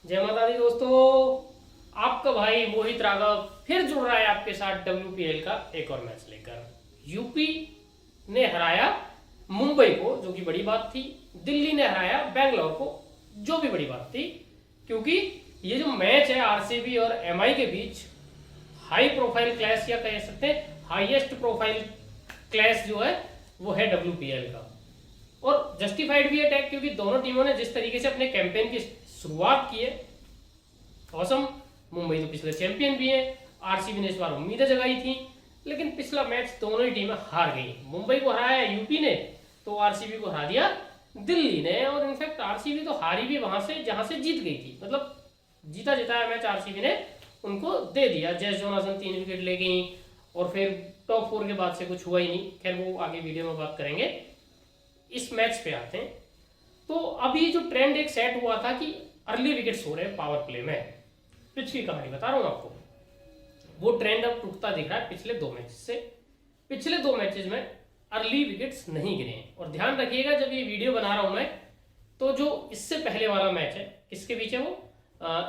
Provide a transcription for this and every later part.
जय माता दी दोस्तों, आपका भाई मोहित राघव फिर जुड़ रहा है आपके साथ WPL का एक और मैच लेकर। यूपी ने हराया मुंबई को, जो कि बड़ी बात थी। दिल्ली ने हराया बेंगलोर को, जो भी बड़ी बात थी, क्योंकि ये जो मैच है आरसीबी और एमआई के बीच, हाई प्रोफाइल क्लैश या कह सकते हैं हाईएस्ट प्रोफाइल क्लैश जो है वो है WPL का। और जस्टिफाइड भी है टैग, क्योंकि दोनों टीमों ने जिस तरीके से अपने कैंपेन की शुरुआत की है, औसम। मुंबई तो पिछले चैंपियन भी है, आरसीबी ने इस बार उम्मीदें जगाई थी, लेकिन पिछला मैच दोनों ही टीमें हार गई। मुंबई को हराया यूपी ने, तो आरसीबी को हरा दिया दिल्ली ने। और इनफैक्ट आरसीबी तो हारी भी वहां से जहां से जीत गई थी, मतलब जीता जिताया मैच आरसीबी ने उनको दे दिया। जेस जोनासन 3 विकेट ले गई और फिर टॉप 4 के बाद से कुछ हुआ ही नहीं। खैर वो आगे वीडियो में बात करेंगे। इस मैच पे आते हैं। तो अभी जो ट्रेंड एक सेट हुआ था कि अर्ली विकेट्स हो रहे हैं पावर प्ले में, पिच की कहानी बता रहा हूं आपको, वो ट्रेंड अब टूटता दिख रहा है पिछले 2 मैचेस से। पिछले 2 मैचेस में अर्ली विकेट्स नहीं गिरे हैं। और ध्यान रखिएगा, जब ये वीडियो बना रहा हूं मैं, तो जो इससे पहले वाला मैच है, किसके बीच है वो,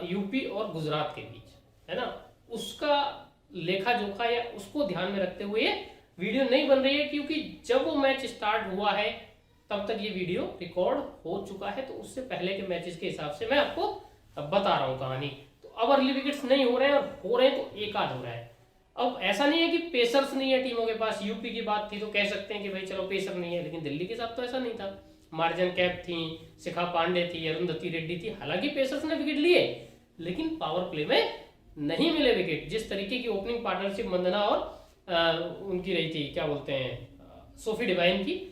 यूपी और गुजरात के बीच है ना, उसका लेखा जोखा या उसको ध्यान में रखते हुए ये वीडियो नहीं बन रही है, क्योंकि जब वो मैच स्टार्ट हुआ है तब तक ये वीडियो रिकॉर्ड हो चुका है। तो उससे पहले के मैचेस के हिसाब से मैं आपको बता रहा हूं कहानी। तो अब अर्ली विकेट्स नहीं हो रहे हैं, और हो रहे हैं तो एक आध हो रहा है। अब ऐसा नहीं है कि पेसर्स नहीं है टीमों के पास। यूपी की बात थी तो कह सकते हैं कि भाई चलो पेसर नहीं है, लेकिन दिल्ली के साथ तो ऐसा नहीं था। मार्जन कैप थी, शिखा पांडे थी, अरुंधति रेड्डी थी। हालांकि पेसर्स ने विकेट लिए, लेकिन पावर प्ले में नहीं मिले विकेट। जिस तरीके की ओपनिंग पार्टनरशिप मंदना और उनकी रही थी, क्या बोलते हैं, सोफी डिवाइन की,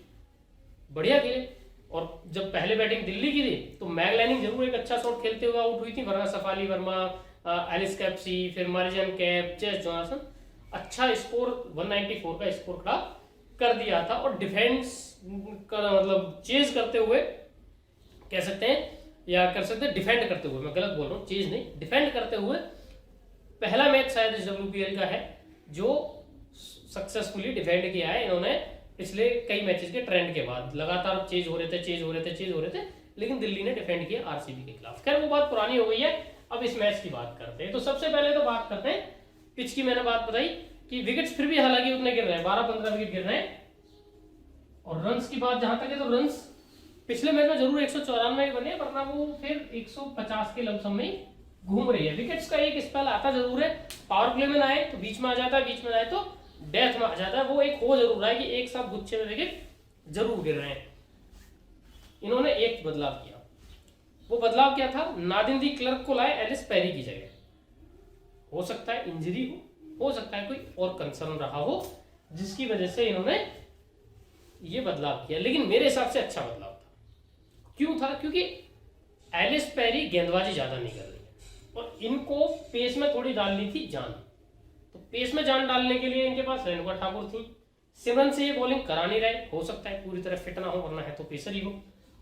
बढ़िया खेले। और जब पहले बैटिंग दिल्ली की थी तो मैग लाइनिंग जरूर एक अच्छा शॉट खेलते हुए आउट हुई थी, वरना सफाली वर्मा, एलिस कैप्सी, फिर मार्जन कैप, चेस जोनासन, अच्छा स्कोर 194 का स्कोर खड़ा कर दिया था। और डिफेंस का मतलब चेज करते हुए कह सकते हैं, या कर सकते हैं डिफेंड करते हुए, मैं गलत बोल रहा हूँ, चेज नहीं, डिफेंड करते हुए पहला मैच शायद इस WPL का है जो सक्सेसफुली डिफेंड किया है इन्होंने। पिछले कई मैचेस के ट्रेंड के बाद लगातार चेज हो रहे थे, लेकिन दिल्ली ने डिफेंड किया आरसीबी के खिलाफ। खैर वो बात पुरानी हो गई है, अब इस मैच की बात करते हैं। तो सबसे पहले तो बात करते हैं पिच की। मैंने बात बताई कि विकेट्स फिर भी हालांकि उतने गिर रहे हैं, 12-15 विकेट गिर रहे हैं। और रन्स की बात जहां तक है, तो रन्स पिछले मैच में जरूर 194 बने, वरना वो फिर 150 के लमसम में घूम रही है। विकेट्स का एक स्पेल आता जरूर है, पावर प्ले में ना आए तो बीच में आ जाता है, बीच में आए तो डेथ में आ जाता है। वो एक हो जरूर रहा है कि एक साथ गुच्छे में विकेट जरूर गिर रहे हैं। इन्होंने एक बदलाव किया। वो बदलाव क्या था, नादिन दी क्लर्क को लाए एलिस पेरी की जगह। हो सकता है इंजरी हो सकता है कोई और कंसर्न रहा हो, जिसकी वजह से इन्होंने ये बदलाव किया। लेकिन मेरे हिसाब से अच्छा बदलाव था। क्यों था, क्योंकि एलिस पेरी गेंदबाजी ज्यादा नहीं कर रही है, और इनको पेस में थोड़ी डालनी थी जान। तो पेस में जान डालने के लिए इनके पास रेणुका ठाकुर थी। सिमरन से ये बॉलिंग करा नहीं रहे, हो सकता है पूरी तरह फिट ना हो, वरना है तो पेसर ही हो।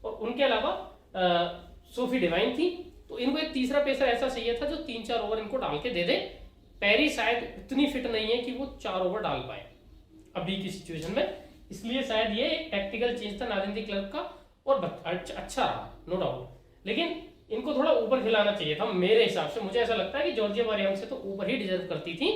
और उनके अलावा सोफी डिवाइन थी। तो इनको एक तीसरा पेसर ऐसा चाहिए था जो 3-4 ओवर इनको डाल के दे दे। पेरी शायद इतनी फिट नहीं है कि वो 4 ओवर डाल पाए अभी की सिचुएशन में, इसलिए शायद ये एक टैक्टिकल चेंज था नादिन दी क्लर्क का, और अच्छा रहा, नो डाउट। लेकिन इनको थोड़ा ऊपर खिलाना चाहिए था मेरे हिसाब से। मुझे ऐसा लगता है कि जॉर्जिया मरियम से तो ऊपर ही डिजर्व करती थी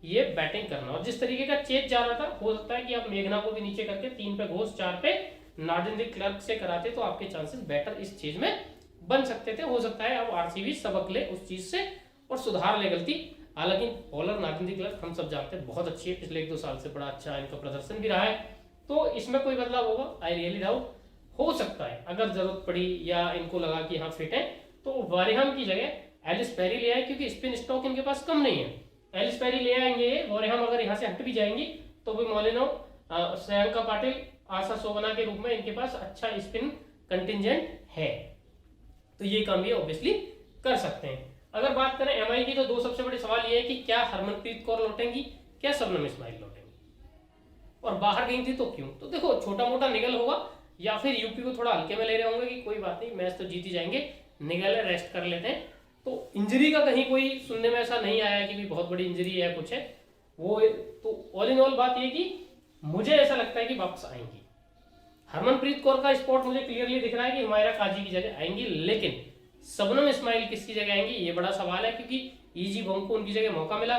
ये बैटिंग करना। और जिस तरीके का चेज जा रहा था, हो सकता है कि आप मेघना को भी नीचे करके 3 पे घोष 4 पे नादिन दी क्लर्क से कराते तो आपके चांसेस बेटर इस चीज में बन सकते थे। हो सकता है अब आरसीबी सबक ले उस चीज से और सुधार ले गलती। हालांकि बॉलर नादिन दी क्लर्क हम सब जानते हैं बहुत अच्छी है, पिछले 1-2 साल से बड़ा अच्छा इनका प्रदर्शन भी रहा है। तो इसमें कोई बदलाव होगा, आई रियली डाउट। हो सकता है अगर जरूरत पड़ी या इनको लगा कि हाँ फिट है, तो वारेहम की जगह एलिस पेरी ले आए, क्योंकि स्पिन स्टॉक इनके पास कम नहीं है। एलिस पेरी ले आएंगे, वारेहम अगर यहाँ से हट भी जाएंगी तो भी मोलिनो, श्रेयांका पाटिल, आशा सोबना के रूप में इनके पास अच्छा स्पिन कंटिजेंट है। तो ये काम ये ऑब्वियसली कर सकते हैं। अगर बात करें एमआई की, तो 2 सबसे बड़े सवाल ये है कि क्या हरमनप्रीत कौर लौटेंगी, क्या शबनम इस्माइल लौटेंगी, और बाहर गई थी तो क्यों। तो देखो छोटा मोटा निगल होगा, या फिर यूपी को थोड़ा हल्के में ले रहे होंगे कि कोई बात नहीं, मैच तो जीत ही जाएंगे, निगल है, रेस्ट कर लेते हैं। तो इंजरी का कहीं कोई सुनने में ऐसा नहीं आया कि भी बहुत बड़ी इंजरी है कुछ है वो। तो ऑल इन ऑल बात ये कि मुझे ऐसा लगता है कि वापस आएंगी। हरमनप्रीत कौर का स्पॉट मुझे क्लियरली दिख रहा है कि हुमायरा काजी की जगह आएंगी, लेकिन शबनम इस्माइल किसकी जगह आएंगी, ये बड़ा सवाल है, क्योंकि ईजी बॉन्ग को उनकी जगह मौका मिला,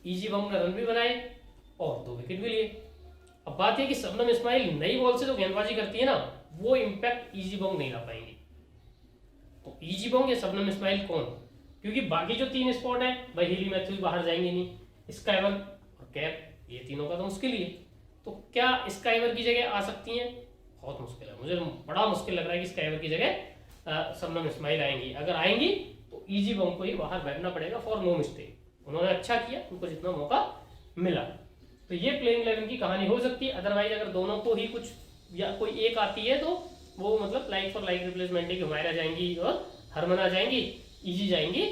ईजी बॉन्ग ने रन भी बनाए और 2 विकेट भी लिए। अब बात है कि शबनम इस्माइल नई बॉल से जो गेंदबाजी करती है ना, वो इम्पैक्ट ईजी बॉन्ग नहीं ला पाएंगी। तो ईजी बॉन्ग या शबनम इस्माइल कौन, क्योंकि बाकी जो 3 स्पॉट है भाई हीली मैथ्यूज बाहर जाएंगे नहीं, स्काइवर और कैप, ये तीनों का तो मुश्किल ही है। तो क्या स्काइवर की जगह आ सकती हैं, बहुत मुश्किल है, मुझे बड़ा मुश्किल लग रहा है कि स्काइवर की जगह शबनम इस्माइल आएंगी। अगर आएंगी तो ईजी बॉन्ग को ही बाहर बैठना पड़ेगा फॉर नो मिस्टेक। उन्होंने अच्छा किया, उनको जितना मौका मिला। तो ये प्लेइंग 11 की कहानी हो सकती है। अदरवाइज अगर दोनों को ही कुछ या कोई एक आती है तो वो मतलब लाइक फॉर लाइक रिप्लेसमेंट है कि हुमायरा जाएंगी और हरमन आ जाएंगी, ईजी जाएंगी,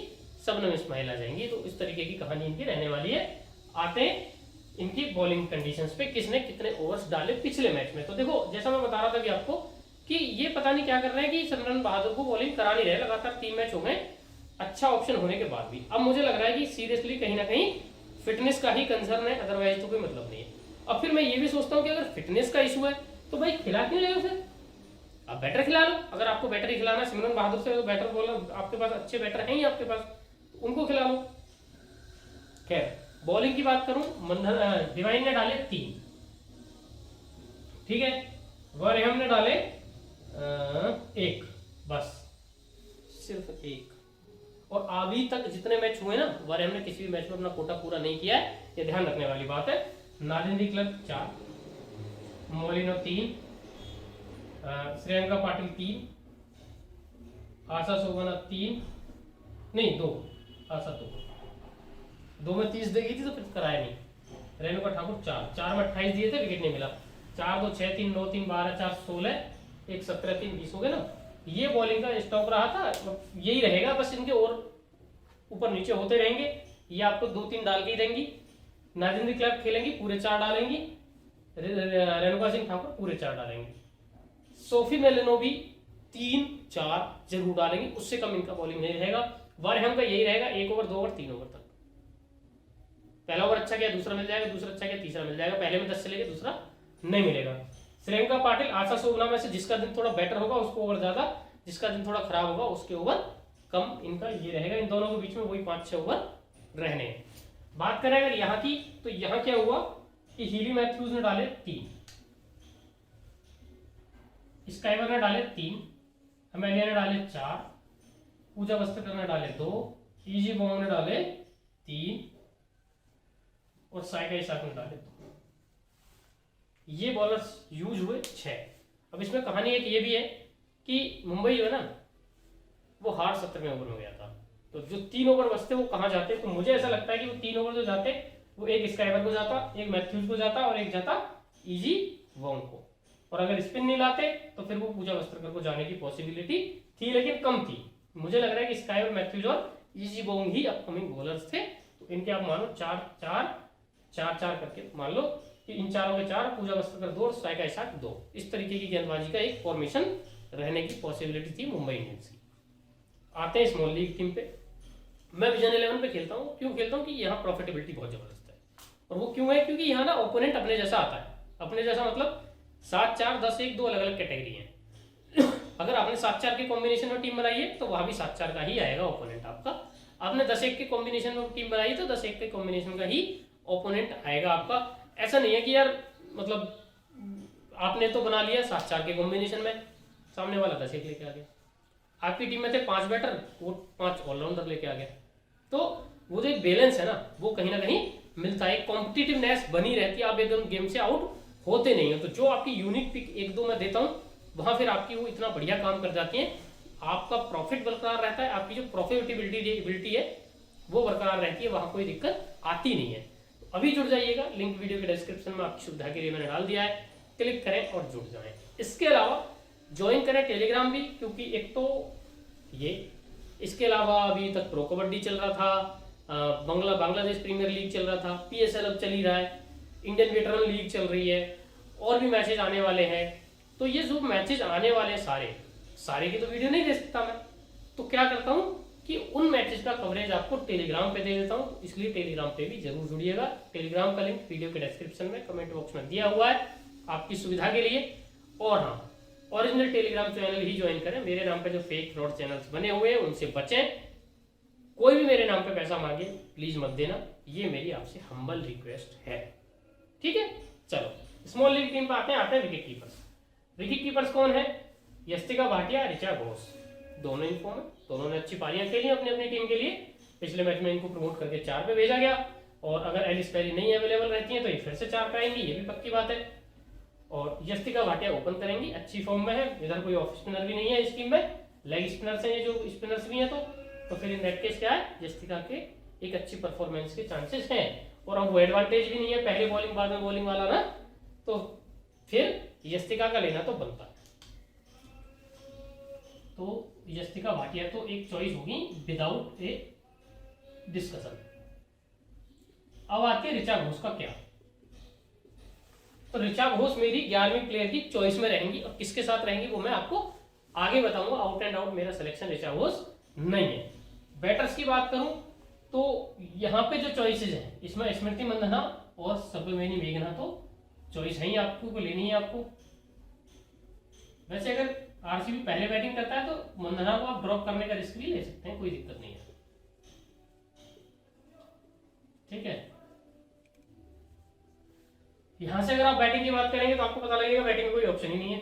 शबनम इस्माइल आ जाएंगी। तो इस तरीके की कहानी इनकी रहने वाली है। आते हैं इनकी बॉलिंग कंडीशंस पे, किसने कितने ओवर्स डाले पिछले मैच में। तो देखो जैसा मैं बता रहा था कि आपको कि ये पता नहीं क्या कर रहे हैं कि सिमरन बहादुर को बॉलिंग करा नहीं रहे, लगातार 3 मैच हो गए अच्छा ऑप्शन होने के बाद भी। अब मुझे लग रहा है कि सीरियसली कहीं ना कहीं फिटनेस का ही कंसर्न है, अदरवाइज तो कोई मतलब नहीं है। अब फिर मैं ये भी सोचता हूँ कि अगर फिटनेस का इशू है तो भाई खिला क्यों रहे हो, फिर आप बैटर खिला लो। अगर आपको बैटर ही खिलाना है, सिमरन बहादुर से बैटर बॉलर आपके पास अच्छे बैटर हैं ही आपके पास, तो उनको खिला लो। खैर बॉलिंग की बात करूं, डिवाइन ने डाले 3, ठीक है, वरहम ने डाले 1, बस सिर्फ 1। और अभी तक जितने मैच हुए ना, वरहम ने किसी भी मैच में अपना कोटा पूरा नहीं किया है, ये ध्यान रखने वाली बात है। नालिंदी क्लब 4, मोलिनो 3, श्रेयंका पाटिल 3, आशा सोगना 3, नहीं 2, आशा 2 में 30 दे गई थी तो फिर कराया नहीं। रेणुका ठाकुर 4 में 28 दिए थे, विकेट नहीं मिला। 4 2 6 3 9 3 12 4 16 1 17 3 20 हो गए ना। ये बॉलिंग का स्टॉक रहा था, यही रहेगा बस, इनके और ऊपर नीचे होते रहेंगे। ये आपको 2-3 डाल के ही देंगी। नाजिंदी क्लब खेलेंगी, पूरे 4 डालेंगी। रेणुका सिंह ठाकुर पूरे 4 डालेंगे। सोफी मेलिनो भी 3-4 जरूर डालेंगे, उससे कम इनका बॉलिंग नहीं रहेगा। वरहम का यही रहेगा, 1 ओवर 2 ओवर 3 ओवर तक। पहला ओवर अच्छा किया दूसरा मिल जाएगा, दूसरा अच्छा किया तीसरा मिल जाएगा, पहले में 10 चलेगा दूसरा नहीं मिलेगा। श्रेयंका पाटिल आशा सोगना में से जिसका दिन थोड़ा बेटर होगा उसको ओवर ज्यादा, जिसका दिन थोड़ा खराब होगा उसके ओवर कम, इनका ये रहेगा। इन दोनों के बीच में वही 5-6 ओवर रहने हैं। बात करें अगर यहाँ की, तो यहाँ क्या हुआ कि हीली मैथ्यूज ने डाले 3, स्काइवर ने डाले 3, अमेलिया ने डाले 4, पूजा वस्त्रकर ने डाले 2, ईजी बॉन्ग ने डाले 3 और साइका इसाक ने डाले 2। ये बॉलर्स यूज हुए 6। अब इसमें कहानी एक ये भी है कि मुंबई जो है ना, वो हार 17वें ओवर में गया था। तो जो 3 ओवर बचते वो कहाँ जाते, तो मुझे ऐसा लगता है कि वो 3 ओवर जो जाते वो एक स्काइवर को जाता, एक मैथ्यूज को जाता और एक जाता ईजी बॉन्ग को। और अगर स्पिन नहीं लाते तो फिर वो पूजा वस्त्रकर को जाने की पॉसिबिलिटी थी, लेकिन कम थी। मुझे लग रहा है कि स्काइवर, मैथ्यूज और ईजी बॉन्ग ही अपकमिंग बॉलर्स थे। तो इनके आप मानो 4-4 करके मान लो कि इन चारों के 4, पूजा वस्त्रकर 2 और साइका इसाक 2। इस तरीके की गेंदबाजी का एक फॉर्मेशन रहने की पॉसिबिलिटी थी मुंबई इंडियंस की। आते हैं स्मॉल लीग टीम पे। मैं विजन 11 पे खेलता हूँ। क्यों खेलता हूँ कि यहाँ प्रॉफिटेबिलिटी बहुत जबरदस्त है। और वो क्यों है, क्योंकि यहाँ ना ओपोनेंट अपने जैसा आता है। अपने जैसा मतलब 7-4 10-1 2 अलग अलग कैटेगरी है। अगर आपने 7-4 के कॉम्बिनेशन में टीम बनाई है तो वहां भी 7-4 का ही आएगा ओपोनेंट आपका। आपने 10-1 के कॉम्बिनेशन में टीम बनाई तो 10-1 के कॉम्बिनेशन का ही ओपोनेंट आएगा आपका। ऐसा नहीं है कि यार मतलब आपने तो बना लिया 7-4 के कॉम्बिनेशन में, सामने वाला 10-1 लेके आ गया। आपकी टीम में थे 5 बैटर, वो 5 ऑलराउंडर लेके आ गया। तो वो जो एक बैलेंस है ना, वो कहीं ना कहीं मिलता है, कॉम्पिटिटिवनेस बनी रहती है। आप एकदम गेम से आउट होते नहीं हो। तो जो आपकी यूनिक पिक 1-2 मैं देता हूँ, वहां फिर आपकी वो इतना बढ़िया काम कर जाती है, आपका प्रॉफिट बरकरार रहता है, आपकी जो प्रॉफिटेबिलिटी है वो बरकरार रहती है, वहां कोई दिक्कत आती नहीं है। तो अभी जुड़ जाइएगा, लिंक वीडियो के डिस्क्रिप्शन में आपकी सुविधा के लिए मैंने डाल दिया है, क्लिक करें और जुड़ जाएं। इसके अलावा ज्वाइन करें टेलीग्राम भी, क्योंकि एक तो ये, इसके अलावा अभी तक प्रो कबड्डी चल रहा था, बांग्लादेश प्रीमियर लीग चल रहा था, PSL अब चल ही रहा है, इंडियन वेटरन लीग चल रही है, और भी मैचेज आने वाले हैं। तो ये जो मैचेज आने वाले हैं सारे की तो वीडियो नहीं दे सकता मैं, तो क्या करता हूँ कि उन मैचेज का कवरेज आपको टेलीग्राम पे दे देता हूँ। इसलिए टेलीग्राम पे भी जरूर जुड़िएगा। टेलीग्राम का लिंक वीडियो के डिस्क्रिप्शन में कमेंट बॉक्स में दिया हुआ है आपकी सुविधा के लिए। और हाँ, ओरिजिनल टेलीग्राम चैनल ही ज्वाइन करें। मेरे नाम पे जो फेक फ्रॉड चैनल्स बने हुए हैं उनसे बचें। कोई भी मेरे नाम पे पैसा मांगे प्लीज मत देना, ये मेरी आपसे हम्बल रिक्वेस्ट है, ठीक है। चलो स्मॉल लीग टीम पे आते हैं विकेट कीपर्स। विकेट कीपर्स कौन है? यस्तिका भाटिया, ऋचा घोष, दोनों इन फॉर्म है, दोनों ने अच्छी पारियां खेली अपनी अपनी टीम के लिए। पिछले मैच में इनको प्रमोट करके 4 पे भेजा गया, और अगर एलिस पेरी नहीं अवेलेबल रहती है तो ये फिर से 4 पे आएंगी, ये भी पक्की बात है। और यस्तिका भाटिया ओपन करेंगी, अच्छी फॉर्म में है, इधर कोई ऑफ स्पिनर भी नहीं है इस टीम में, लेग स्पिनर्स हैं ये जो स्पिनर्स भी हैं, तो फिर इन दैट केस क्या है, यस्तिका के एक अच्छी परफॉर्मेंस के चांसेस हैं। और अब वो एडवांटेज भी नहीं है पहले बॉलिंग बाद में बॉलिंग वाला ना, तो फिर यस्तिका का लेना तो बनता है। तो यस्तिका भाटिया तो एक चॉइस होगी विदाउट ए डिस्कशन। अब आती है ऋचा घोष का क्या। तो ऋचा घोष मेरी 11वीं प्लेयर की चॉइस में रहेंगी, और किसके साथ रहेंगी वो मैं आपको आगे बताऊंगा। आउट एंड आउट मेरा सिलेक्शन ऋचा घोष नहीं है। बैटर्स की बात करूं तो यहाँ पे जो चॉइसेस हैं इसमें स्मृति मंदना और सब्यमेनी मेघना तो चॉइस है ही, आपको लेनी है आपको। वैसे अगर आरसीबी पहले बैटिंग करता है तो मंदना को आप ड्रॉप करने का रिस्क भी ले सकते हैं, कोई दिक्कत नहीं है, ठीक है। यहां से अगर आप बैटिंग की बात करेंगे तो आपको पता लगेगा बैटिंग में कोई ऑप्शन ही नहीं है।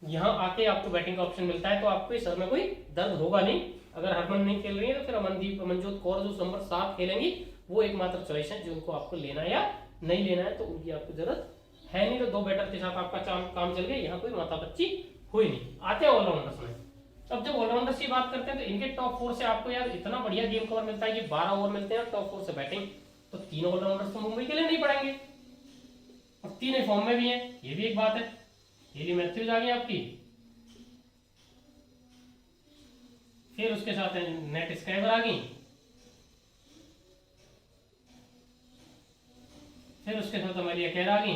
यहां आके आपको बैटिंग का ऑप्शन मिलता है तो आपको सर में कोई दर्द होगा नहीं। अगर हरमन नहीं खेल रही है तो फिर अमनदीप, अमनजोत कौर जो नंबर 7 खेलेंगी वो एकमात्र चॉइस है, जो उनको आपको लेना या नहीं लेना है, तो उनकी आपको जरूरत है नहीं। तो 2 बैटर के साथ आपका काम चल गया, यहाँ कोई माथापच्ची हुई नहीं। आते हैं ऑलराउंडर्स में। अब जब ऑलराउंडर्स की बात करते हैं तो इनके टॉप 4 से आपको यार इतना बढ़िया गेम कवर मिलता है कि 12 ओवर मिलते हैं टॉप 4 से बैटिंग, तो 3 ऑलराउंडर्स तो मुंबई के लिए नहीं पड़ेंगे, और 3 फॉर्म में भी है, ये भी एक बात है। हेली मैथ्यूज आ गई आपकी, फिर उसके साथ नेट स्क्रैबर आ गई, फिर उसके साथ अमेलिया केर आ गई,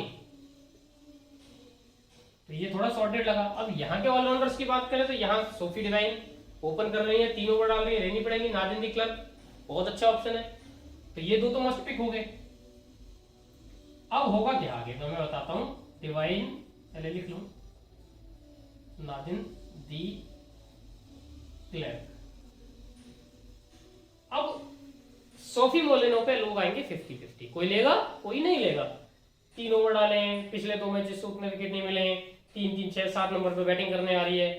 तो ये थोड़ा सॉर्टेड लगा। अब यहाँ के ऑलराउंडर्स की बात करें तो यहाँ सोफी डिवाइन ओपन कर रही है, 3 ओवर डाल रही है, रहनी पड़ेगी। नादिन दी क्लर्क बहुत अच्छा ऑप्शन है, तो ये 2 तो मस्ट पिक हो गए। अब होगा क्या आगे तो मैं बताता हूं। डिवाइन पहले लिख लूं, नादिन दी क्लर्क। अब सोफी मोलिनो पे लोग आएंगे 50-50, कोई लेगा कोई नहीं लेगा। 3 ओवर डालें, पिछले 2 मैचेस से उतने विकेट नहीं मिले, 3-3, 6-7 नंबर पे बैटिंग करने आ रही है,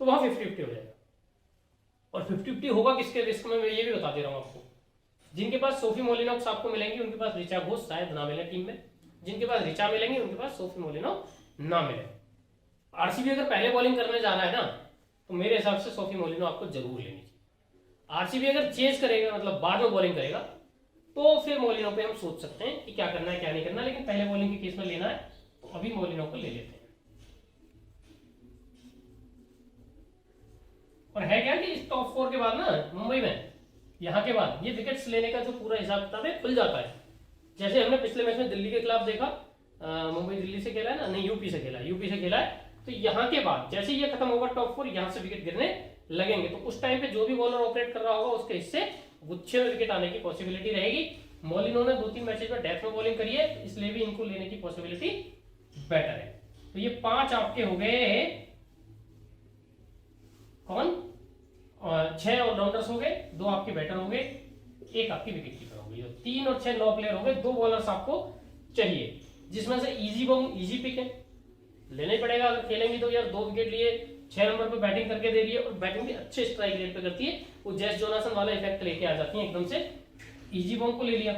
तो वहां 50-50 हो जाएगा। और 50-50 होगा किसके रिस्क में, मैं ये भी बता दे रहा हूं आपको। जिनके पास सोफी मोलिनोक्स आपको मिलेंगी उनके पास ऋचा घोष शायद ना मिले टीम में, जिनके पास ऋचा मिलेंगे उनके पास सोफी मोलिनो ना मिले। आरसीबी अगर पहले बॉलिंग करने जा रहा है ना तो मेरे हिसाब से सोफी मोलिनो आपको जरूर लेनी चाहिए। आरसीबी अगर चेज करेगा मतलब बाद में बॉलिंग करेगा तो फिर मोलिनो पे हम सोच सकते हैं कि क्या करना है क्या नहीं करना, लेकिन पहले बॉलिंग के केस में लेना है तो अभी मोलिनो को ले लेते हैं। और है क्या कि इस टॉप 4 के बाद ना मुंबई में यहाँ के बाद ये विकेट्स लेने का जो पूरा हिसाब किताब है खुल जाता है। जैसे हमने पिछले मैच में दिल्ली के खिलाफ देखा, मुंबई दिल्ली से खेला है ना, नहीं यूपी से खेला है, तो यहाँ के बाद जैसे ये खत्म होगा टॉप 4, यहाँ से विकेट गिरने लगेंगे, तो उस टाइम पे जो भी बॉलर ऑपरेट कर रहा होगा उसके हिस्से गुच्छे में विकेट आने की पॉसिबिलिटी रहेगी। मोलिनो ने 2-3 मैचेस में डेथ में बॉलिंग करी है, इसलिए भी इनको लेने की पॉसिबिलिटी बेटर है। तो ये 5 आपके हो गए, कौन 6 ऑलराउंडर्स हो गए, 2 आपके बैटर हो गए, 1 आपकी विकेट कीपर हो गई, 3 और 6 9 प्लेयर हो गए। 2 बॉलर्स आपको चाहिए, जिसमें से इजी पिक है, लेना ही पड़ेगा अगर खेलेंगे तो यार। 2 विकेट लिए, 6 नंबर पे बैटिंग करके दे रही है, और बैटिंग भी अच्छे स्ट्राइक रेट पे करती है, वो जेस जोनासन वाला इफेक्ट लेके आ जाती है एकदम से। इजी बॉम को ले लिया।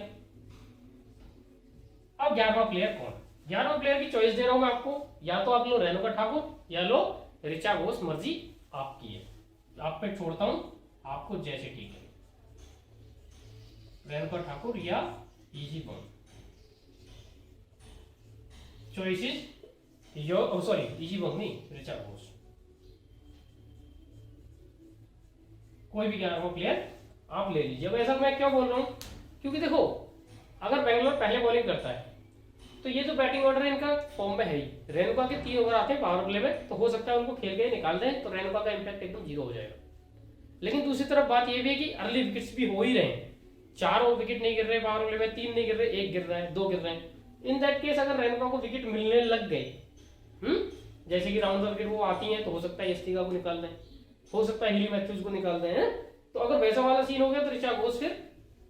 अब 11वां प्लेयर कौन? 11वां प्लेयर की चॉइस दे रहा हूं मैं आपको, या तो आप लो रेणुका ठाकुर या लो ऋचा घोष, मर्जी आपकी है, आप पे छोड़ता हूं, आपको जैसे ठीक है। रेणुका ठाकुर या इजी बॉम, चॉइसेस योर, सॉरी इजी बॉम नहीं, ऋचा घोष, कोई भी 11वां प्लेयर आप ले लीजिए। अब ऐसा मैं क्यों बोल रहा हूं, क्योंकि देखो अगर बेंगलोर पहले बॉलिंग करता है तो ये जो बैटिंग ऑर्डर है इनका फॉर्म में है ही। रेणुका के 3 ओवर आते हैं पावर प्ले में, तो हो सकता है उनको खेल के निकाल दें, तो रेणुका का इंपैक्ट एकदम 0 हो जाएगा। लेकिन दूसरी तरफ बात ये भी है कि अर्ली विकेट्स भी हो ही रहे हैं, 4 विकेट नहीं गिर रहे पावर प्ले में, 3 नहीं गिर रहे, 1 गिर रहा है, 2 गिर रहे हैं। इन दैट केस अगर रेणुका को विकेट मिलने लग गए जैसे कि राउंड सर्किट वो आती हैं, तो हो सकता है यस्टिका को निकाल दें, हो सकता है हीली मैथ्यूज को निकाल दें, हैं? तो अगर वैसा वाला सीन हो गया तो ऋचा घोष फिर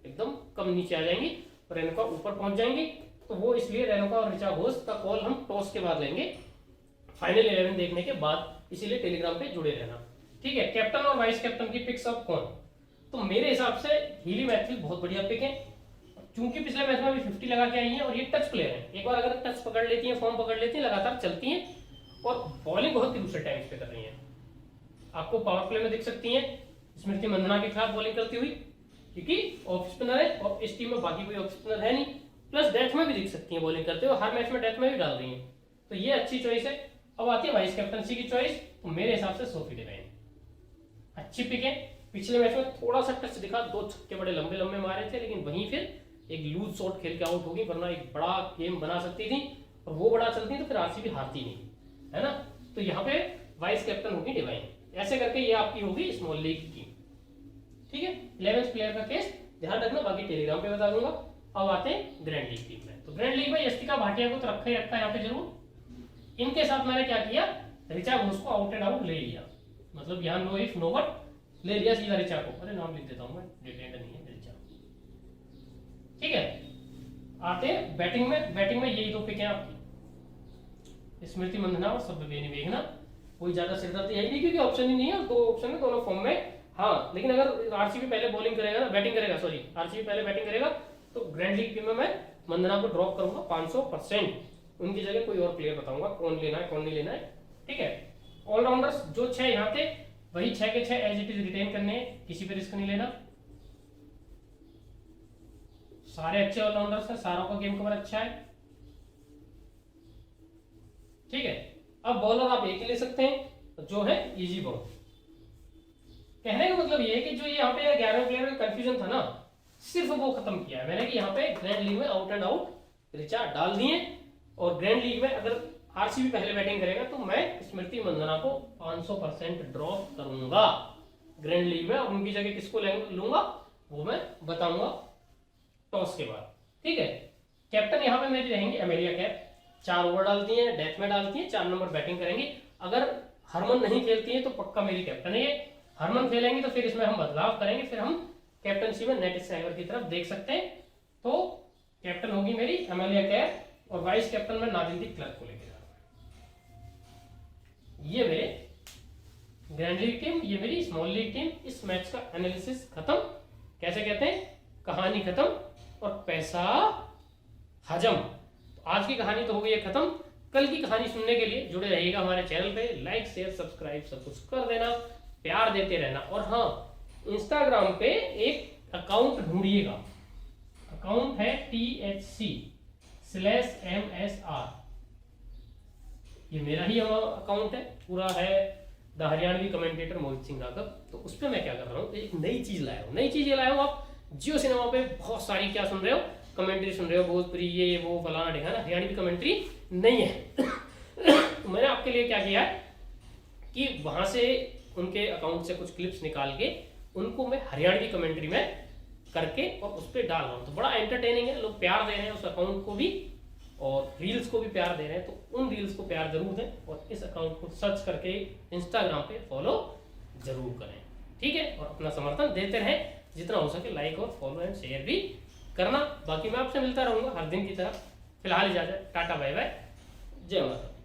एकदम कम नीचे आ जाएंगी, रेणुका ऊपर पहुंच जाएंगी। तो वो इसलिए रेणुका और ऋचा घोष का कॉल हम टॉस के बाद लेंगे, फाइनल 11 देखने के बाद, इसीलिए टेलीग्राम पे जुड़े रहना। ठीक है, कैप्टन और वाइस कैप्टन की पिक्स अब कौन? तो मेरे हिसाब से हीली मैथ्यूज बहुत बढ़िया पिक है, क्योंकि पिछले मैच में भी 50 लगा के आई हैं और ये टच प्लेयर है, एक बार अगर टच पकड़ लेती हैं, फॉर्म पकड़ लेती हैं, लगातार चलती हैं और बॉलिंग बहुत ही दूसरे टाइम्स पे कर रही हैं। आपको पावर प्ले में दिख सकती हैं स्मृति मंदना के खिलाफ बॉलिंग करती हुई, क्योंकि ऑफ स्पिनर है और इस टीम में बाकी कोई ऑफ स्पिनर है नहीं, प्लस डेथ में भी दिख सकती हैं बॉलिंग करते हुए, हर मैच में डेथ में भी डाल रही हैं, तो ये अच्छी चॉइस है। अब आती है वाइस कैप्टनसी की चॉइस, तो मेरे हिसाब से सोफी डिवाइन अच्छी पिक है। पिछले मैच में थोड़ा सा टच दिखा, 2 छक्के बड़े लंबे लंबे मारे थे, लेकिन वहीं फिर एक लूज शॉट खेल के आउट होगी, वरना एक बड़ा गेम बना सकती थी, और वो बड़ा चलती तो फिर आरसीबी हारती नहीं, है ना। तो यहाँ पे वाइस कैप्टन होगी डिवाइन, ऐसे करके ये आपकी होगी स्मॉल लीग की। ठीक है, 11th प्लेयर का केस ध्यान रखना, बाकी टेलीग्राम पे बता दूंगा। अब आते हैं ग्रैंड लीग टीम में। तो ग्रैंड लीग में यस्तिका भाटिया को तो रखा ही रखा यहाँ पे जरूर। इनके साथ मैंने क्या किया, ऋचा घोष को आउट एंड आउट ले लिया, मतलब यहाँ नो इफ नो बट ले लिया सीधा ऋचा को। अरे नाम लिख देता हूँ मैं, डिटेंड नहीं है ऋचा। ठीक है, आते हैं बैटिंग में। बैटिंग में यही 2 पिक हैं आपकी, स्मृति मंदना और सब्यवेनी मेघना। कोई ज्यादा सिरदर्दी है ही नहीं, क्योंकि ऑप्शन ही नहीं है, 2 ऑप्शन है दोनों फॉर्म में। हाँ, लेकिन अगर आरसीबी पहले बॉलिंग करेगा ना, बैटिंग करेगा, सॉरी आरसीबी पहले बैटिंग करेगा, तो ग्रैंड लीग टीम में मैं मंदना को ड्रॉप करूंगा 500%। उनकी जगह कोई और प्लेयर बताऊंगा कौन लेना है कौन नहीं लेना है। ठीक है, ऑलराउंडर्स जो 6 यहाँ थे वही 6 के 6 एज इट इज रिटेन करने हैं, किसी पे रिस्क नहीं लेना। सारे अच्छे ऑलराउंडर्स हैं, सारों का गेम कवर अच्छा है। ठीक है, अब बॉलर आप एक ही ले सकते हैं, जो है इजी बॉल। कहने का मतलब ये है कि जो यहाँ पे 11 प्लेयर का कंफ्यूजन था ना, सिर्फ वो खत्म किया है मैंने, कि यहाँ पे ग्रैंड लीग में आउट एंड आउट ऋचा डाल दिए, और ग्रैंड लीग में अगर आरसीबी पहले बैटिंग करेगा तो मैं स्मृति मंदना को 500% ड्रॉप करूंगा ग्रैंड लीग में। और उनकी जगह किसको लूंगा वो मैं बताऊंगा टॉस के बाद। ठीक है, कैप्टन यहाँ पे मेरी रहेंगी एमेलिया कैप, 4 ओवर डालती है, डेथ में डालती है, 4 नंबर बैटिंग करेंगी। अगर हरमन नहीं खेलती है तो पक्का मेरी कैप्टन है ये। हरमन खेलेंगी तो फिर इसमें हम बदलाव करेंगे, फिर हम कैप्टनसी में नेट स्ट्राइकर की तरफ देख सकते हैं। तो कैप्टन होगी मेरी एमेलिया कैप, और वाइस कैप्टन में नाजिंदी क्लर्क को लेकर ये मेरे ग्रैंड लीग टीम, ये मेरी स्मॉल लीग टीम। इस मैच का एनालिसिस खत्म। कैसे कहते हैं, कहानी खत्म और पैसा हजम। तो आज की कहानी तो हो गई है खत्म। कल की कहानी सुनने के लिए जुड़े रहिएगा हमारे चैनल पे, लाइक शेयर सब्सक्राइब सब कुछ कर देना, प्यार देते रहना। और हाँ, इंस्टाग्राम पे एक अकाउंट ढूंढिएगा, अकाउंट है THC/MSR, ये मेरा ही अकाउंट है, पूरा है द हरियाणवी कमेंटेटर मोहित सिंह राघव। तो उस पर मैं क्या कर रहा हूँ, एक नई चीज लाया हूँ। नई चीज ये लाया हूँ, आप जियो सिनेमा पे बहुत सारी क्या सुन रहे हो, कमेंट्री सुन रहे हो, भोजपुरी ये वो फलाना ढिकाना, हरियाणवी कमेंट्री नहीं है। तो मैंने आपके लिए क्या किया है कि वहां से उनके अकाउंट से कुछ क्लिप्स निकाल के उनको मैं हरियाणवी कमेंट्री में करके और उस पर डाल रहा हूँ। तो बड़ा एंटरटेनिंग है, लोग प्यार दे रहे हैं उस अकाउंट को भी और रील्स को भी प्यार दे रहे हैं, तो उन रील्स को प्यार जरूर दें और इस अकाउंट को सर्च करके इंस्टाग्राम पे फॉलो जरूर करें। ठीक है, और अपना समर्थन देते रहें, जितना हो सके लाइक और फॉलो एंड शेयर भी करना। बाकी मैं आपसे मिलता रहूंगा हर दिन की तरह। फिलहाल इजाजत, टाटा बाय बाय, जय माता।